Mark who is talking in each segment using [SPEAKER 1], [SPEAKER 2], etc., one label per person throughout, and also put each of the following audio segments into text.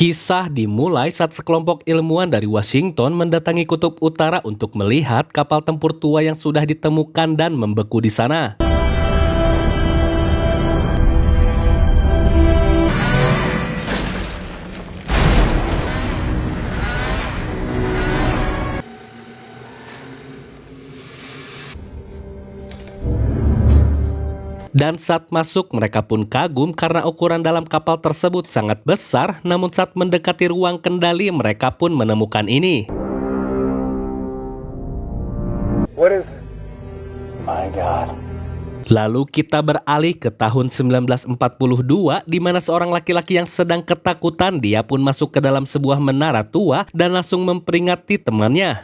[SPEAKER 1] Kisah dimulai saat sekelompok ilmuwan dari Washington mendatangi Kutub Utara untuk melihat kapal tempur tua yang sudah ditemukan dan membeku di sana. Dan saat masuk, mereka pun kagum karena ukuran dalam kapal tersebut sangat besar, namun saat mendekati ruang kendali, mereka pun menemukan ini.
[SPEAKER 2] What is it? My God.
[SPEAKER 1] Lalu kita beralih ke tahun 1942, di mana seorang laki-laki yang sedang ketakutan, dia pun masuk ke dalam sebuah menara tua dan langsung memperingati temannya.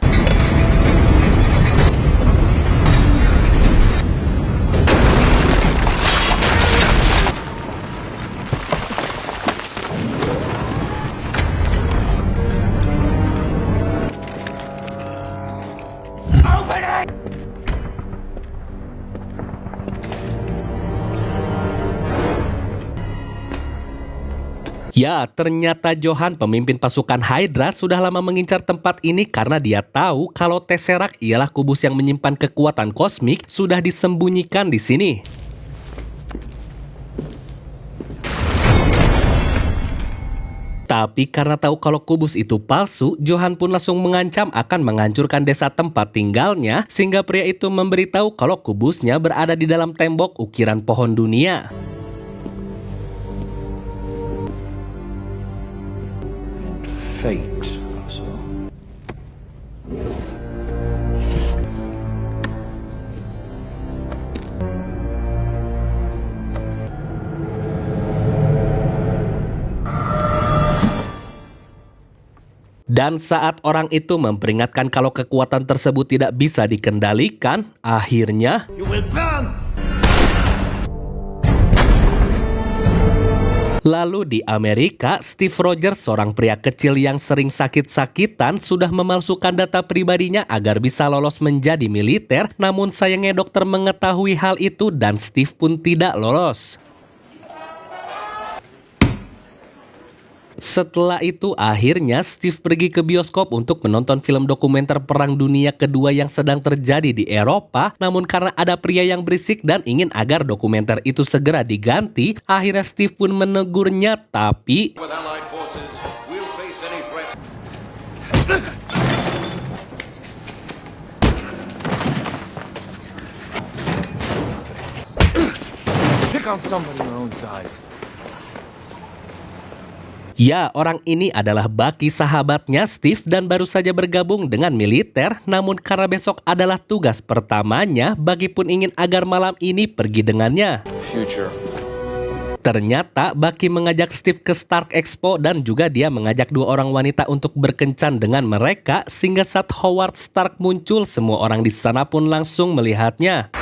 [SPEAKER 1] Ya, ternyata Johan, pemimpin pasukan Hydra, sudah lama mengincar tempat ini karena dia tahu kalau Tesseract ialah kubus yang menyimpan kekuatan kosmik sudah disembunyikan di sini. Tapi karena tahu kalau kubus itu palsu, Johan pun langsung mengancam akan menghancurkan desa tempat tinggalnya, sehingga pria itu memberitahu kalau kubusnya berada di dalam tembok ukiran pohon dunia.
[SPEAKER 2] Fate also.
[SPEAKER 1] Dan saat orang itu memperingatkan kalau kekuatan tersebut tidak bisa dikendalikan, akhirnya
[SPEAKER 2] You will burn!
[SPEAKER 1] lalu di Amerika, Steve Rogers, seorang pria kecil yang sering sakit-sakitan, sudah memalsukan data pribadinya agar bisa lolos menjadi militer. Namun sayangnya dokter mengetahui hal itu dan Steve pun tidak lolos. Setelah itu akhirnya Steve pergi ke bioskop untuk menonton film dokumenter Perang Dunia Kedua yang sedang terjadi di Eropa. Namun karena ada pria yang berisik dan ingin agar dokumenter itu segera diganti, akhirnya Steve pun menegurnya, tapi
[SPEAKER 3] With Allied forces, we'll face any threat.
[SPEAKER 2] Pick on somebody your own size.
[SPEAKER 1] ya, orang ini adalah Bucky, sahabatnya Steve, dan baru saja bergabung dengan militer. Namun karena besok adalah tugas pertamanya, Bucky pun ingin agar malam ini pergi dengannya.
[SPEAKER 2] Future.
[SPEAKER 1] Ternyata Bucky mengajak Steve ke Stark Expo dan juga dia mengajak dua orang wanita untuk berkencan dengan mereka, sehingga saat Howard Stark muncul, semua orang di sana pun langsung melihatnya.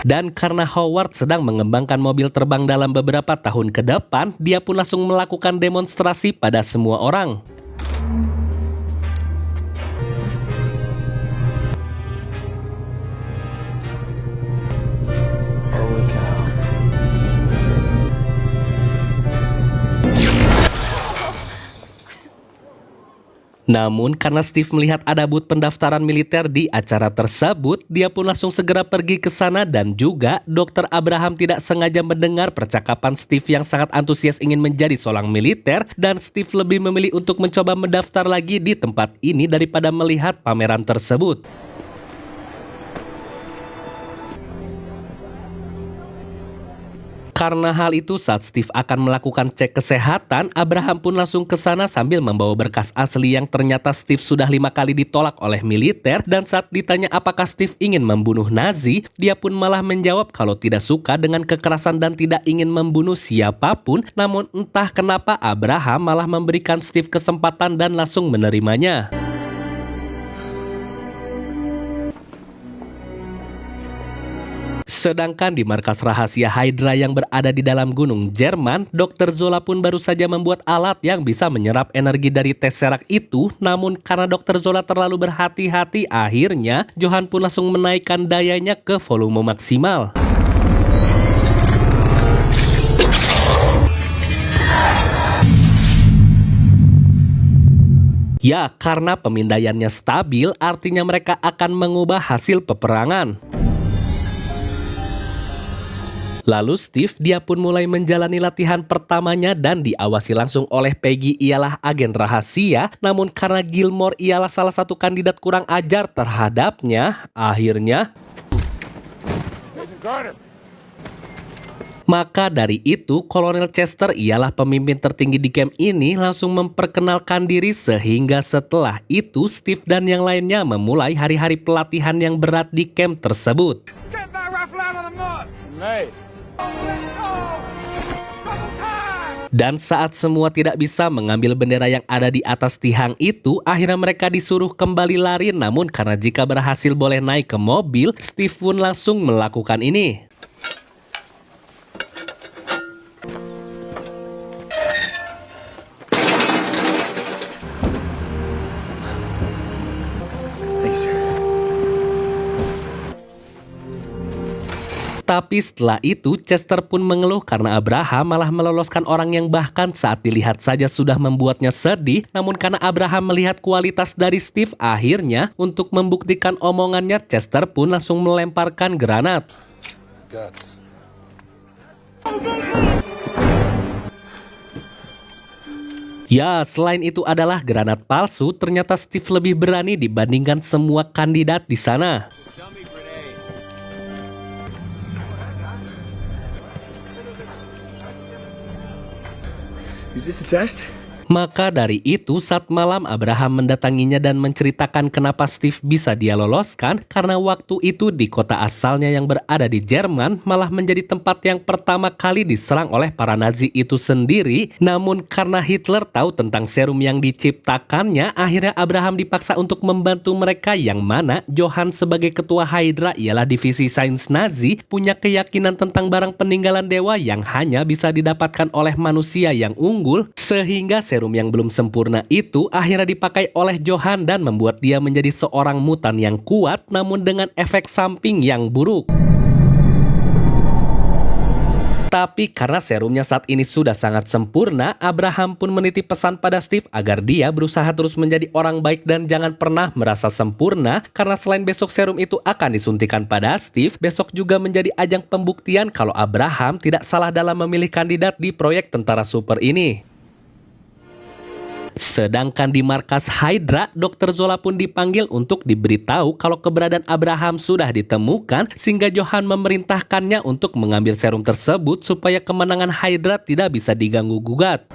[SPEAKER 1] Dan karena Howard sedang mengembangkan mobil terbang dalam beberapa tahun ke depan, dia pun langsung melakukan demonstrasi pada semua orang.
[SPEAKER 2] Holy cow.
[SPEAKER 1] Namun karena Steve melihat ada booth pendaftaran militer di acara tersebut, dia pun langsung segera pergi ke sana dan juga Dr. Abraham tidak sengaja mendengar percakapan Steve yang sangat antusias ingin menjadi seorang militer, dan Steve lebih memilih untuk mencoba mendaftar lagi di tempat ini daripada melihat pameran tersebut. Karena hal itu, saat Steve akan melakukan cek kesehatan, Abraham pun langsung ke sana sambil membawa berkas asli yang ternyata Steve sudah 5 kali ditolak oleh militer. Dan saat ditanya apakah Steve ingin membunuh Nazi, dia pun malah menjawab kalau tidak suka dengan kekerasan dan tidak ingin membunuh siapapun. Namun entah kenapa Abraham malah memberikan Steve kesempatan dan langsung menerimanya. Sedangkan di markas rahasia Hydra yang berada di dalam gunung Jerman, Dr. Zola pun baru saja membuat alat yang bisa menyerap energi dari Tesseract itu. Namun karena Dr. Zola terlalu berhati-hati, akhirnya Johan pun langsung menaikkan dayanya ke volume maksimal. Ya, karena pemindaiannya stabil, artinya mereka akan mengubah hasil peperangan. Lalu Steve, dia pun mulai menjalani latihan pertamanya dan diawasi langsung oleh Peggy ialah agen rahasia. Namun karena Gilmore ialah salah satu kandidat kurang ajar terhadapnya, akhirnya... Maka dari itu, Kolonel Chester ialah pemimpin tertinggi di camp ini langsung memperkenalkan diri sehingga setelah itu Steve dan yang lainnya memulai hari-hari pelatihan yang berat di camp tersebut.
[SPEAKER 2] Get that rifle out of the mud! Mate.
[SPEAKER 1] Dan saat semua tidak bisa mengambil bendera yang ada di atas tiang itu, akhirnya mereka disuruh kembali lari. Namun karena jika berhasil boleh naik ke mobil, Steve pun langsung melakukan ini. Tapi setelah itu, Chester pun mengeluh karena Abraham malah meloloskan orang yang bahkan saat dilihat saja sudah membuatnya sedih. Namun karena Abraham melihat kualitas dari Steve, akhirnya untuk membuktikan omongannya, Chester pun langsung melemparkan granat. Ya, selain itu adalah granat palsu, ternyata Steve lebih berani dibandingkan semua kandidat di sana.
[SPEAKER 2] Is this a test?
[SPEAKER 1] Maka dari itu saat malam Abraham mendatanginya dan menceritakan kenapa Steve bisa dia loloskan karena waktu itu di kota asalnya yang berada di Jerman malah menjadi tempat yang pertama kali diserang oleh para Nazi itu sendiri. Namun karena Hitler tahu tentang serum yang diciptakannya, akhirnya Abraham dipaksa untuk membantu mereka, yang mana Johann sebagai ketua Hydra ialah divisi sains Nazi punya keyakinan tentang barang peninggalan dewa yang hanya bisa didapatkan oleh manusia yang unggul, sehingga serum yang belum sempurna itu akhirnya dipakai oleh Johann dan membuat dia menjadi seorang mutan yang kuat namun dengan efek samping yang buruk. Tapi karena serumnya saat ini sudah sangat sempurna, Abraham pun menitip pesan pada Steve agar dia berusaha terus menjadi orang baik dan jangan pernah merasa sempurna, karena selain besok serum itu akan disuntikan pada Steve, besok juga menjadi ajang pembuktian kalau Abraham tidak salah dalam memilih kandidat di proyek tentara super ini. Sedangkan di markas Hydra, Dr. Zola pun dipanggil untuk diberitahu kalau keberadaan Abraham sudah ditemukan, sehingga Johann memerintahkannya untuk mengambil serum tersebut supaya kemenangan Hydra tidak bisa diganggu-gugat.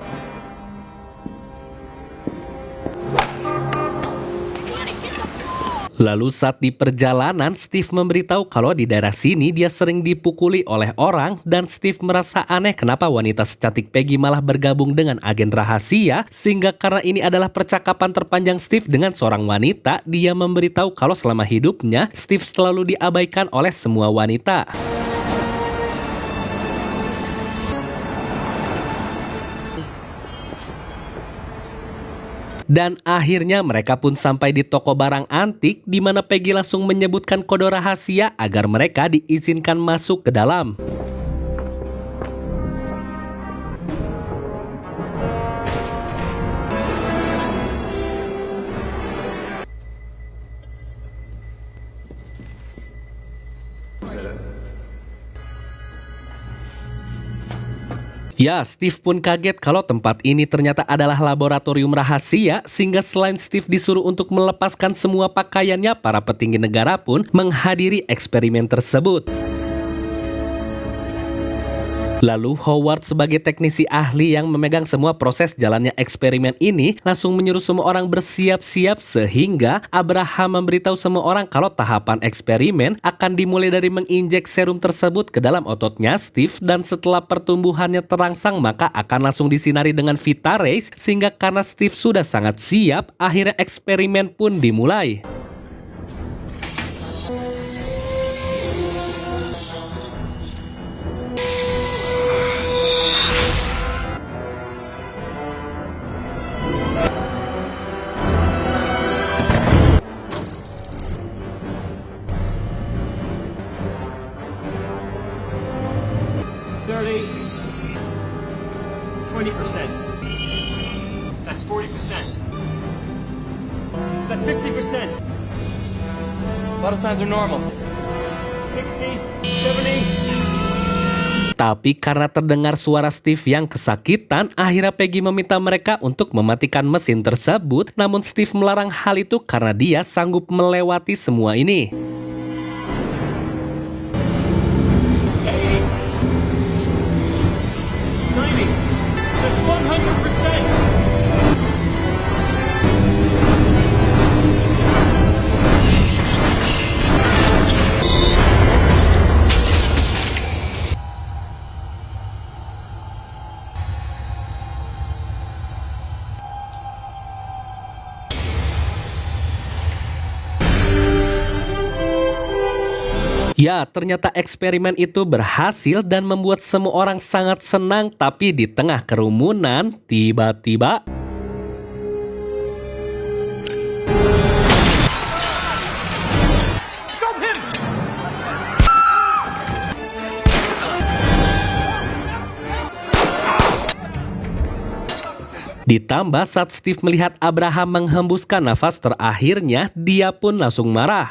[SPEAKER 1] Lalu saat di perjalanan, Steve memberitahu kalau di daerah sini dia sering dipukuli oleh orang dan Steve merasa aneh kenapa wanita secantik Peggy malah bergabung dengan agen rahasia, sehingga karena ini adalah percakapan terpanjang Steve dengan seorang wanita, dia memberitahu kalau selama hidupnya Steve selalu diabaikan oleh semua wanita. Dan akhirnya mereka pun sampai di toko barang antik di mana Peggy langsung menyebutkan kode rahasia agar mereka diizinkan masuk ke dalam. Ya, Steve pun kaget kalau tempat ini ternyata adalah laboratorium rahasia, sehingga selain Steve disuruh untuk melepaskan semua pakaiannya, para petinggi negara pun menghadiri eksperimen tersebut. Lalu Howard sebagai teknisi ahli yang memegang semua proses jalannya eksperimen ini langsung menyuruh semua orang bersiap-siap, sehingga Abraham memberitahu semua orang kalau tahapan eksperimen akan dimulai dari menginjek serum tersebut ke dalam ototnya Steve, dan setelah pertumbuhannya terangsang maka akan langsung disinari dengan Vita Rays, sehingga karena Steve sudah sangat siap, akhirnya eksperimen pun dimulai.
[SPEAKER 4] That's 50%.
[SPEAKER 5] Vital signs are normal.
[SPEAKER 4] 60, 70.
[SPEAKER 1] Tapi karena terdengar suara Steve yang kesakitan, akhirnya Peggy meminta mereka untuk mematikan mesin tersebut. Namun Steve melarang hal itu karena dia sanggup melewati semua ini.
[SPEAKER 4] 90. That's 100%.
[SPEAKER 1] Ya, ternyata eksperimen itu berhasil dan membuat semua orang sangat senang. Tapi di tengah kerumunan, tiba-tiba ditambah saat Steve melihat Abraham menghembuskan nafas terakhirnya, dia pun langsung marah.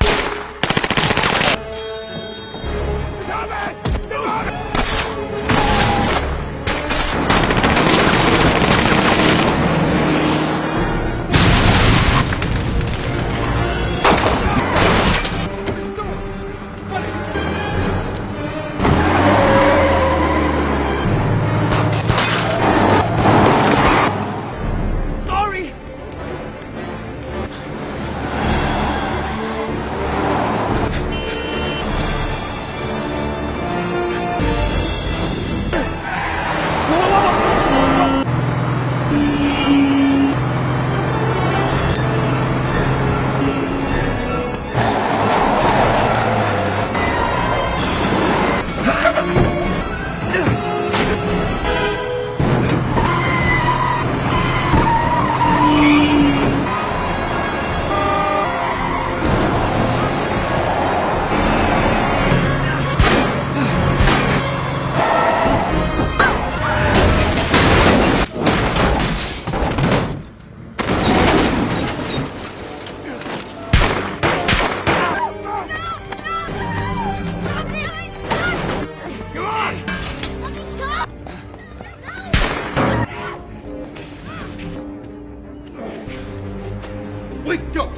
[SPEAKER 3] Wait, don't!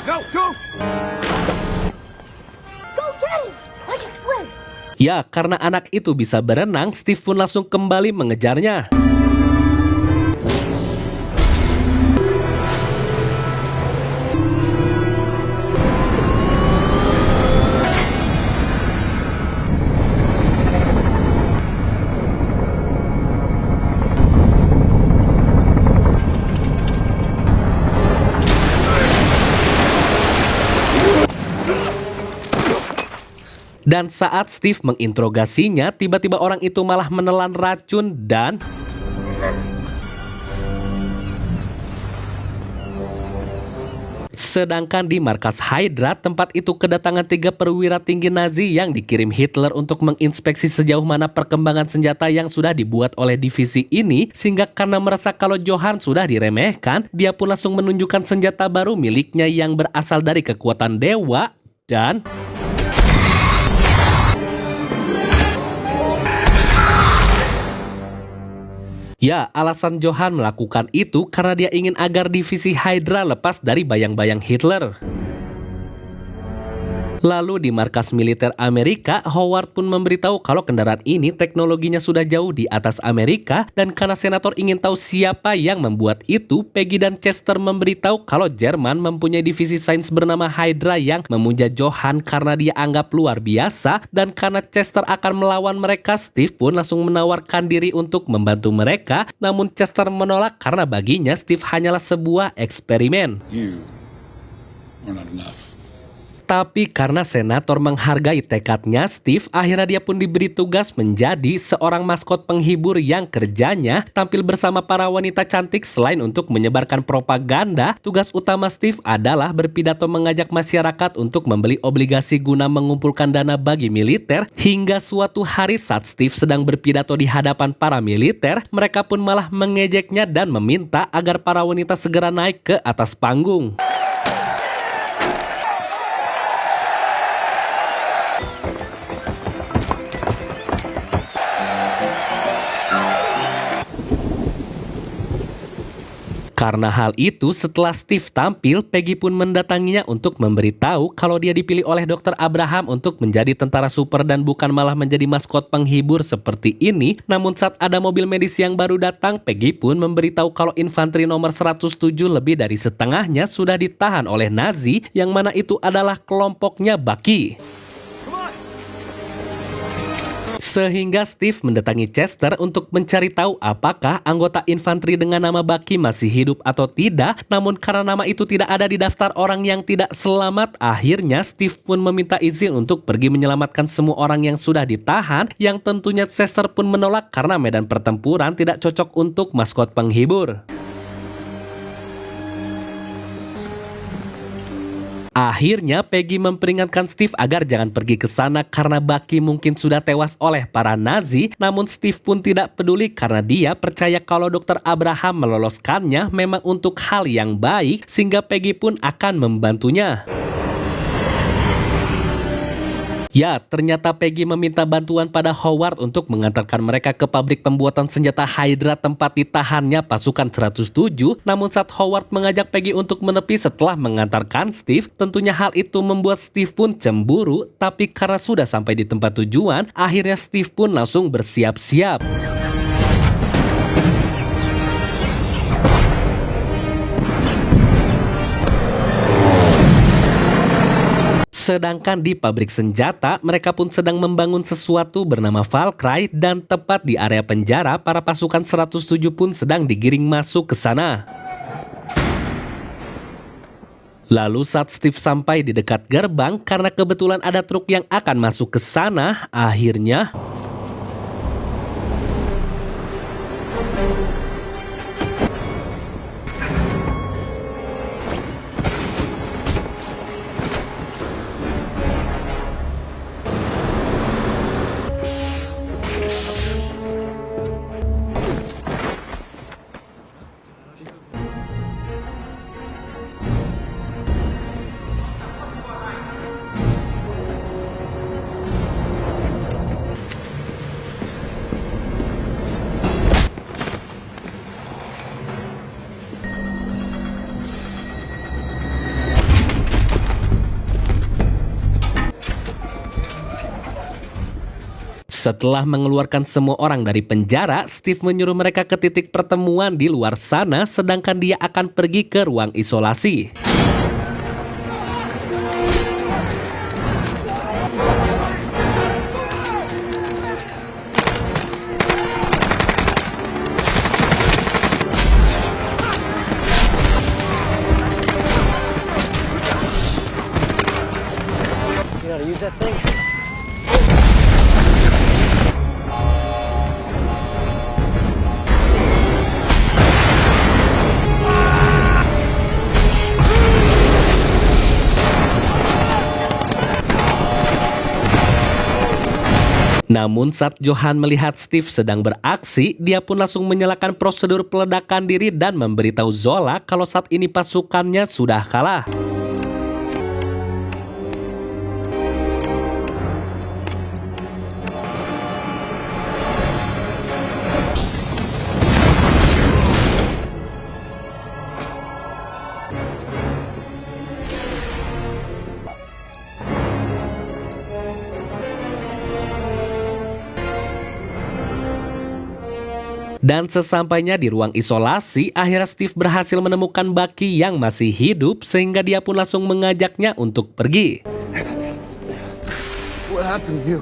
[SPEAKER 2] No, don't!
[SPEAKER 6] Go get him! I can swim!
[SPEAKER 1] Ya, karena anak itu bisa berenang, Steve pun langsung kembali mengejarnya. Dan saat Steve menginterogasinya, tiba-tiba orang itu malah menelan racun dan sedangkan di markas Hydra, tempat itu kedatangan 3 perwira tinggi Nazi yang dikirim Hitler untuk menginspeksi sejauh mana perkembangan senjata yang sudah dibuat oleh divisi ini, sehingga karena merasa kalau Johann sudah diremehkan, dia pun langsung menunjukkan senjata baru miliknya yang berasal dari kekuatan dewa dan ya, alasan Johann melakukan itu karena dia ingin agar divisi Hydra lepas dari bayang-bayang Hitler. Lalu di markas militer Amerika, Howard pun memberitahu kalau kendaraan ini teknologinya sudah jauh di atas Amerika, dan karena senator ingin tahu siapa yang membuat itu, Peggy dan Chester memberitahu kalau Jerman mempunyai divisi sains bernama Hydra yang memuja Johann karena dia anggap luar biasa, dan karena Chester akan melawan mereka, Steve pun langsung menawarkan diri untuk membantu mereka, namun Chester menolak karena baginya Steve hanyalah sebuah eksperimen.
[SPEAKER 7] You are not enough.
[SPEAKER 1] Tapi karena senator menghargai tekadnya Steve, akhirnya dia pun diberi tugas menjadi seorang maskot penghibur yang kerjanya tampil bersama para wanita cantik. Selain untuk menyebarkan propaganda, tugas utama Steve adalah berpidato mengajak masyarakat untuk membeli obligasi guna mengumpulkan dana bagi militer. Hingga suatu hari saat Steve sedang berpidato di hadapan para militer, mereka pun malah mengejeknya dan meminta agar para wanita segera naik ke atas panggung. Karena hal itu, setelah Steve tampil, Peggy pun mendatanginya untuk memberitahu kalau dia dipilih oleh Dr. Abraham untuk menjadi tentara super dan bukan malah menjadi maskot penghibur seperti ini. Namun saat ada mobil medis yang baru datang, Peggy pun memberitahu kalau infanteri nomor 107 lebih dari setengahnya sudah ditahan oleh Nazi, yang mana itu adalah kelompoknya Bucky. Sehingga Steve mendatangi Chester untuk mencari tahu apakah anggota infanteri dengan nama Bucky masih hidup atau tidak. Namun karena nama itu tidak ada di daftar orang yang tidak selamat, akhirnya Steve pun meminta izin untuk pergi menyelamatkan semua orang yang sudah ditahan, yang tentunya Chester pun menolak karena medan pertempuran tidak cocok untuk maskot penghibur. Akhirnya Peggy memperingatkan Steve agar jangan pergi ke sana karena Bucky mungkin sudah tewas oleh para Nazi. Namun Steve pun tidak peduli karena dia percaya kalau Dr. Abraham meloloskannya memang untuk hal yang baik, sehingga Peggy pun akan membantunya. Ya, ternyata Peggy meminta bantuan pada Howard untuk mengantarkan mereka ke pabrik pembuatan senjata Hydra tempat ditahannya pasukan 107. Namun saat Howard mengajak Peggy untuk menepi setelah mengantarkan Steve, tentunya hal itu membuat Steve pun cemburu. Tapi karena sudah sampai di tempat tujuan, akhirnya Steve pun langsung bersiap-siap. Sedangkan di pabrik senjata, mereka pun sedang membangun sesuatu bernama Valkyrie, dan tepat di area penjara, para pasukan 107 pun sedang digiring masuk ke sana. Lalu saat Steve sampai di dekat gerbang, karena kebetulan ada truk yang akan masuk ke sana, akhirnya setelah mengeluarkan semua orang dari penjara, Steve menyuruh mereka ke titik pertemuan di luar sana, sedangkan dia akan pergi ke ruang isolasi.
[SPEAKER 2] You know how to use that thing?
[SPEAKER 1] Namun saat Johan melihat Steve sedang beraksi, dia pun langsung menyalakan prosedur peledakan diri dan memberitahu Zola kalau saat ini pasukannya sudah kalah. Dan sesampainya di ruang isolasi, akhirnya Steve berhasil menemukan Bucky yang masih hidup, sehingga dia pun langsung mengajaknya untuk pergi.
[SPEAKER 2] What happened to you?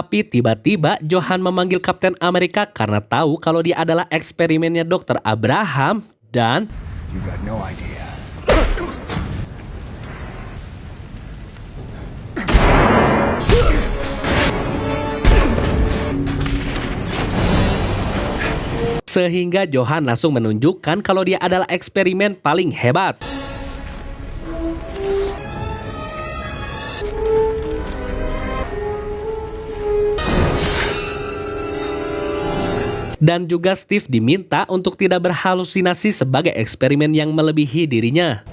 [SPEAKER 1] Tapi tiba-tiba Johan memanggil Kapten Amerika karena tahu kalau dia adalah eksperimennya Dr. Abraham dan
[SPEAKER 2] You got no idea.
[SPEAKER 1] sehingga Johan langsung menunjukkan kalau dia adalah eksperimen paling hebat. Dan juga Steve diminta untuk tidak berhalusinasi sebagai eksperimen yang melebihi dirinya.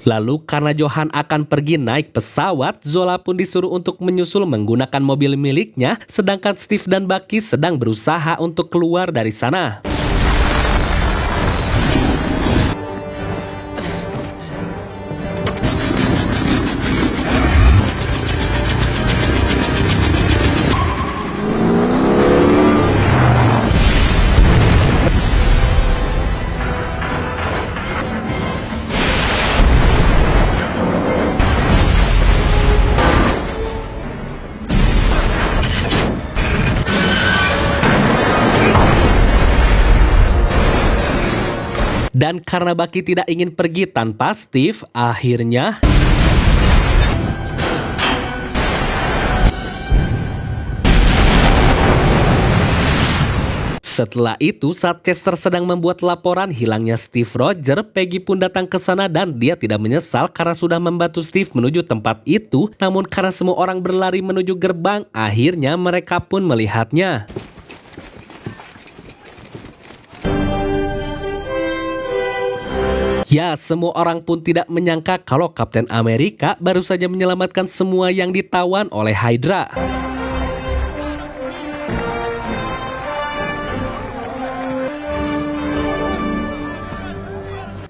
[SPEAKER 1] Lalu karena Johan akan pergi naik pesawat, Zola pun disuruh untuk menyusul menggunakan mobil miliknya, sedangkan Steve dan Bucky sedang berusaha untuk keluar dari sana. Dan karena Bucky tidak ingin pergi tanpa Steve, akhirnya setelah itu, saat Chester sedang membuat laporan hilangnya Steve Rogers, Peggy pun datang ke sana dan dia tidak menyesal karena sudah membantu Steve menuju tempat itu. Namun karena semua orang berlari menuju gerbang, akhirnya mereka pun melihatnya. Ya, semua orang pun tidak menyangka kalau Kapten Amerika baru saja menyelamatkan semua yang ditawan oleh Hydra.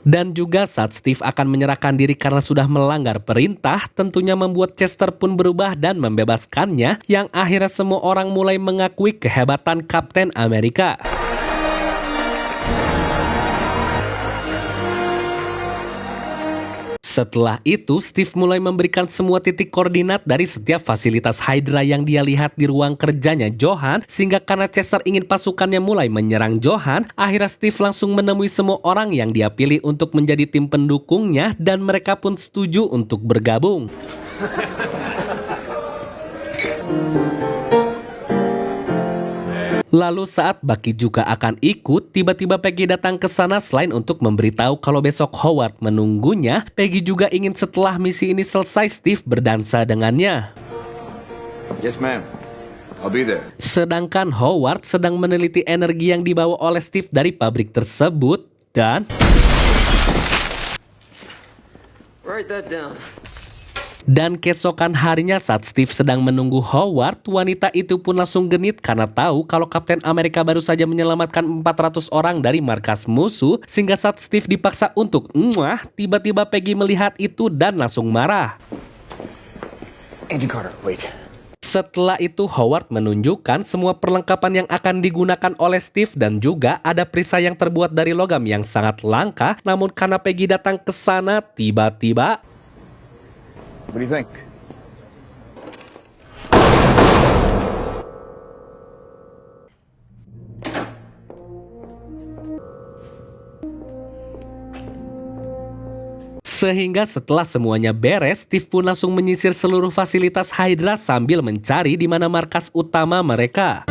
[SPEAKER 1] Dan juga saat Steve akan menyerahkan diri karena sudah melanggar perintah, tentunya membuat Chester pun berubah dan membebaskannya, yang akhirnya semua orang mulai mengakui kehebatan Kapten Amerika. Setelah itu, Steve mulai memberikan semua titik koordinat dari setiap fasilitas Hydra yang dia lihat di ruang kerjanya Johan, sehingga karena Chester ingin pasukannya mulai menyerang Johan, akhirnya Steve langsung menemui semua orang yang dia pilih untuk menjadi tim pendukungnya dan mereka pun setuju untuk bergabung. Lalu saat Bucky juga akan ikut, tiba-tiba Peggy datang ke sana selain untuk memberitahu kalau besok Howard menunggunya. Peggy juga ingin setelah misi ini selesai, Steve berdansa dengannya.
[SPEAKER 3] Yes, ma'am. I'll be there.
[SPEAKER 1] Sedangkan Howard sedang meneliti energi yang dibawa oleh Steve dari pabrik tersebut dan
[SPEAKER 5] Write that down.
[SPEAKER 1] Dan keesokan harinya saat Steve sedang menunggu Howard, wanita itu pun langsung genit karena tahu kalau Kapten Amerika baru saja menyelamatkan 400 orang dari markas musuh, sehingga saat Steve dipaksa untuk tiba-tiba Peggy melihat itu dan langsung marah.
[SPEAKER 2] Agent Carter, wait.
[SPEAKER 1] Setelah itu Howard menunjukkan semua perlengkapan yang akan digunakan oleh Steve dan juga ada perisai yang terbuat dari logam yang sangat langka, namun karena Peggy datang ke sana, tiba-tiba
[SPEAKER 2] What do you think?
[SPEAKER 1] sehingga setelah semuanya beres, Steve pun langsung menyisir seluruh fasilitas Hydra sambil mencari di mana markas utama mereka.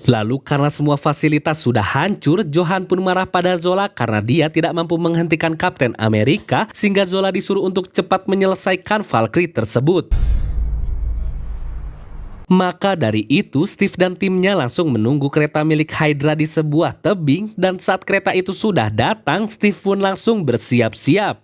[SPEAKER 1] Lalu karena semua fasilitas sudah hancur, Johan pun marah pada Zola karena dia tidak mampu menghentikan Kapten Amerika sehingga Zola disuruh untuk cepat menyelesaikan Valkyrie tersebut. Maka dari itu, Steve dan timnya langsung menunggu kereta milik Hydra di sebuah tebing dan saat kereta itu sudah datang, Steve pun langsung bersiap-siap.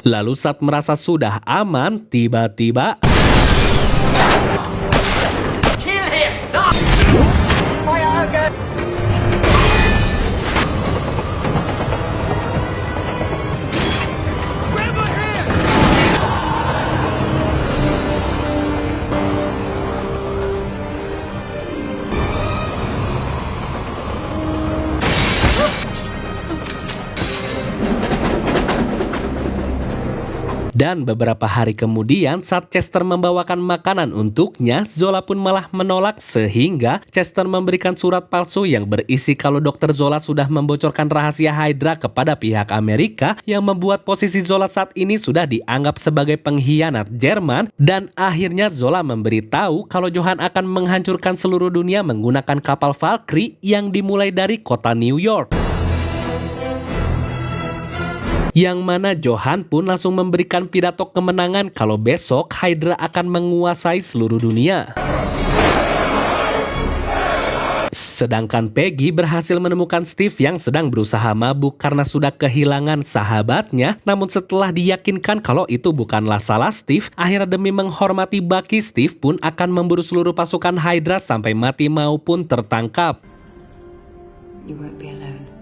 [SPEAKER 1] Lalu saat merasa sudah aman, tiba-tiba dan beberapa hari kemudian saat Chester membawakan makanan untuknya, Zola pun malah menolak sehingga Chester memberikan surat palsu yang berisi kalau Dr. Zola sudah membocorkan rahasia Hydra kepada pihak Amerika yang membuat posisi Zola saat ini sudah dianggap sebagai pengkhianat Jerman dan akhirnya Zola memberitahu kalau Johan akan menghancurkan seluruh dunia menggunakan kapal Valkyrie yang dimulai dari kota New York. Yang mana Johan pun langsung memberikan pidato kemenangan kalau besok Hydra akan menguasai seluruh dunia. Sedangkan Peggy berhasil menemukan Steve yang sedang berusaha mabuk karena sudah kehilangan sahabatnya. Namun setelah diyakinkan kalau itu bukanlah salah Steve, akhirnya demi menghormati Bucky, Steve pun akan memburu seluruh pasukan Hydra sampai mati maupun tertangkap.
[SPEAKER 5] You won't be alone.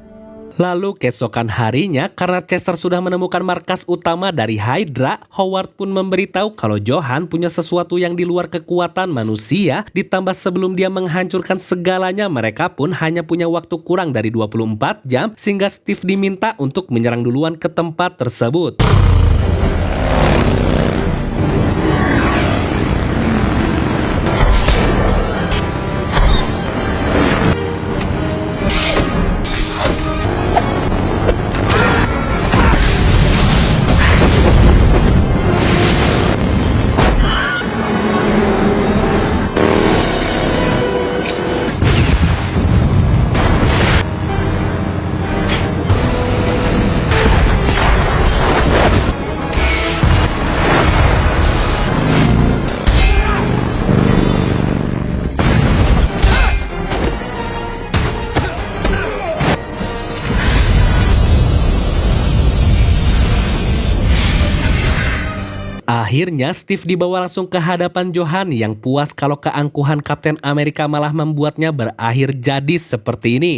[SPEAKER 1] Lalu keesokan harinya, karena Chester sudah menemukan markas utama dari Hydra, Howard pun memberitahu kalau Johan punya sesuatu yang di luar kekuatan manusia, ditambah sebelum dia menghancurkan segalanya, mereka pun hanya punya waktu kurang dari 24 jam, sehingga Steve diminta untuk menyerang duluan ke tempat tersebut. Akhirnya Steve dibawa langsung ke hadapan Johan yang puas kalau keangkuhan Kapten Amerika malah membuatnya berakhir jadi seperti ini.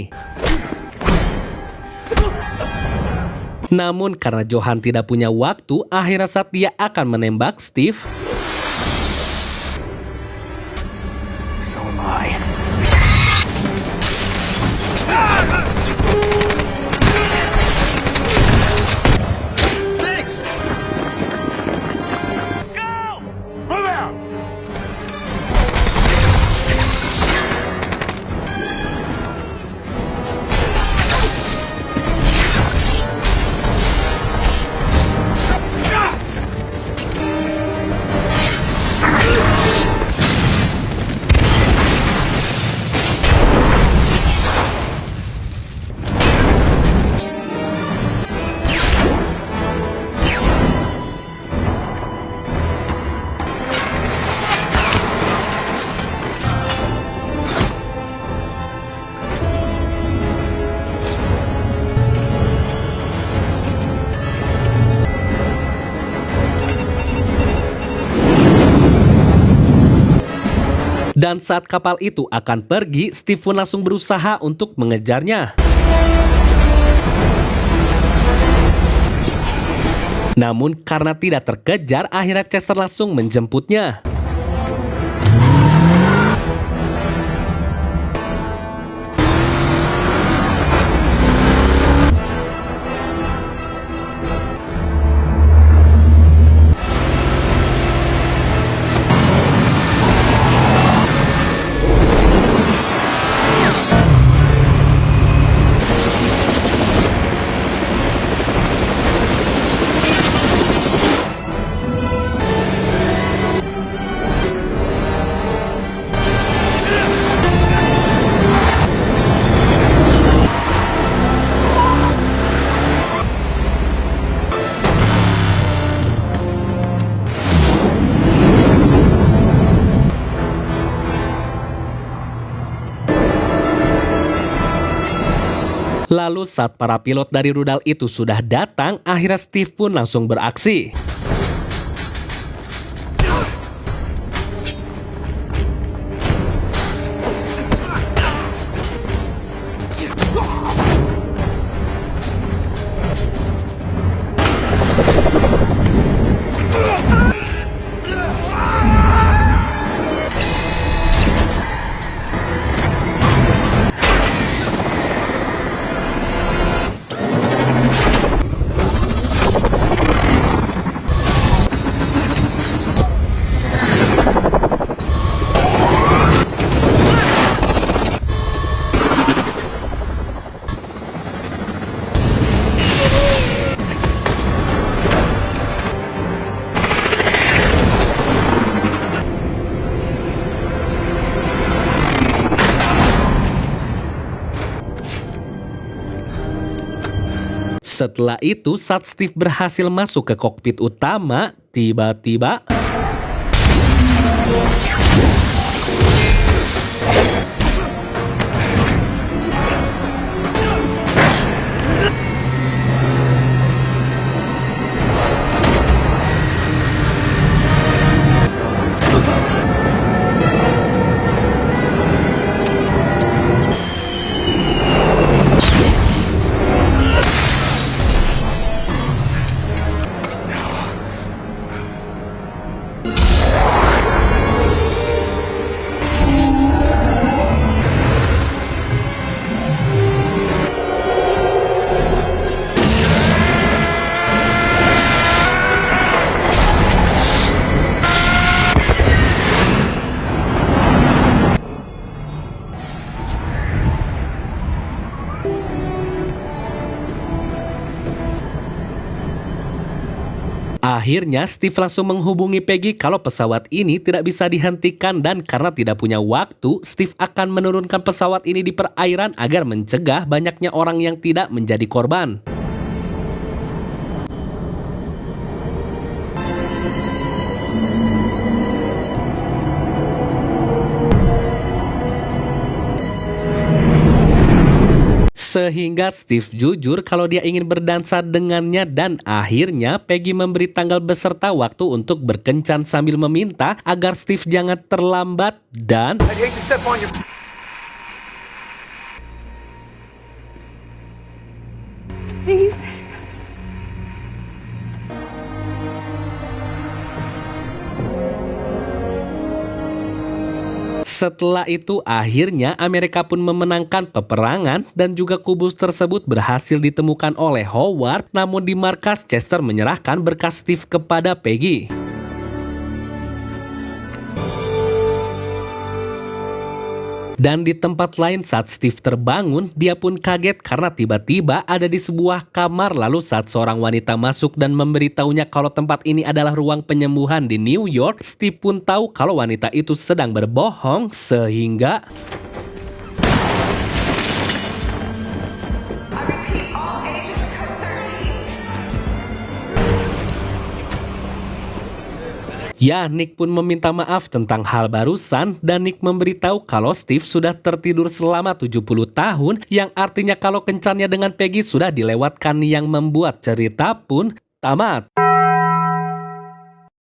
[SPEAKER 1] Namun karena Johan tidak punya waktu, akhirnya saat dia akan menembak Steve,
[SPEAKER 2] So am I.
[SPEAKER 1] Dan saat kapal itu akan pergi, Steve pun langsung berusaha untuk mengejarnya. Namun karena tidak terkejar, akhirnya Chester langsung menjemputnya. Lalu saat para pilot dari rudal itu sudah datang, akhirnya Steve pun langsung beraksi. Setelah itu, saat Steve berhasil masuk ke kokpit utama, tiba-tiba akhirnya Steve langsung menghubungi Peggy kalau pesawat ini tidak bisa dihentikan dan karena tidak punya waktu, Steve akan menurunkan pesawat ini di perairan agar mencegah banyaknya orang yang tidak menjadi korban. Sehingga Steve jujur kalau dia ingin berdansa dengannya dan akhirnya Peggy memberi tanggal beserta waktu untuk berkencan sambil meminta agar Steve jangan terlambat dan
[SPEAKER 2] I'd hate to step on your...
[SPEAKER 5] Steve.
[SPEAKER 1] setelah itu akhirnya Amerika pun memenangkan peperangan dan juga kubus tersebut berhasil ditemukan oleh Howard, namun di markas Chester menyerahkan berkas Steve kepada Peggy. Dan di tempat lain saat Steve terbangun, dia pun kaget karena tiba-tiba ada di sebuah kamar lalu saat seorang wanita masuk dan memberitahunya kalau tempat ini adalah ruang penyembuhan di New York, Steve pun tahu kalau wanita itu sedang berbohong sehingga... Ya, Nick pun meminta maaf tentang hal barusan dan Nick memberitahu kalau Steve sudah tertidur selama 70 tahun yang artinya kalau kencannya dengan Peggy sudah dilewatkan yang membuat cerita pun tamat.